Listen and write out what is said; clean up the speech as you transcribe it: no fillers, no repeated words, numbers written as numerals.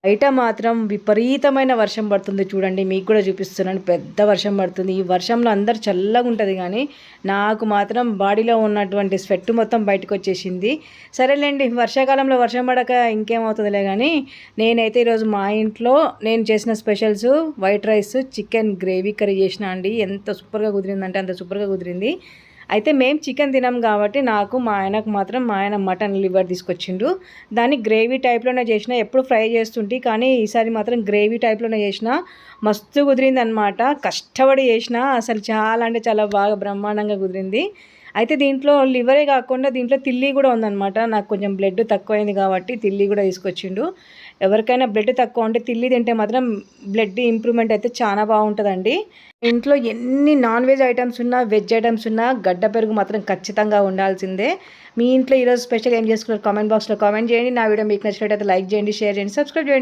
బయట మాత్రం విపరీతమైన వర్షం పడుతుంది చూడండి. మీకు కూడా చూపిస్తున్నాను. పెద్ద వర్షం పడుతుంది. ఈ వర్షంలో అందరు చల్లగా ఉంటుంది కానీ నాకు మాత్రం బాడీలో ఉన్నటువంటి స్వెట్ మొత్తం బయటకు వచ్చేసింది. సరేలేండి, వర్షాకాలంలో వర్షం పడక ఇంకేమవుతుందిలే కానీ నేనైతే ఈరోజు మా ఇంట్లో నేను చేసిన specials white rice, chicken gravy curry చేసిన అండి. ఎంత సూపర్గా కుదిరిందంటే అంత సూపర్గా కుదిరింది. అయితే మేము చికెన్ తినాం కాబట్టి నాకు మా ఆయనకు మాత్రం మా ఆయన మటన్ లివర్ తీసుకొచ్చిండు. దాన్ని గ్రేవీ టైప్లోనే చేసిన. ఎప్పుడు ఫ్రై చేస్తుంటే కానీ ఈసారి మాత్రం గ్రేవీ టైప్లోనే చేసిన. మస్తు కుదిరింది అనమాట. కష్టపడి చేసిన. అసలు చాలా అంటే చాలా బాగా బ్రహ్మాండంగా కుదిరింది. అయితే దీంట్లో లివరే కాకుండా దీంట్లో తిల్లి కూడా ఉందన్నమాట. నాకు కొంచెం బ్లడ్ తక్కువైంది కాబట్టి తిల్లి కూడా తీసుకొచ్చిండు. ఎవరికైనా బ్లడ్ తక్కువ ఉంటే తిల్లి తింటే మాత్రం బ్లడ్ ఇంప్రూవ్మెంట్ అయితే చాలా బాగుంటుందండి. ఇంట్లో ఎన్ని నాన్ వెజ్ ఐటమ్స్ ఉన్నా, వెజ్ ఐటమ్స్ ఉన్నా గడ్డ పెరుగు మాత్రం ఖచ్చితంగా ఉండాల్సిందే. మీ ఇంట్లో ఈరోజు స్పెషల్ ఏం చేసుకున్నారు కామెంట్ బాక్స్లో కామెంట్ చేయండి. నా వీడియో మీకు నచ్చినట్టయితే లైక్ చేయండి, షేర్ చేయండి, సబ్స్క్రైబ్ చేయండి.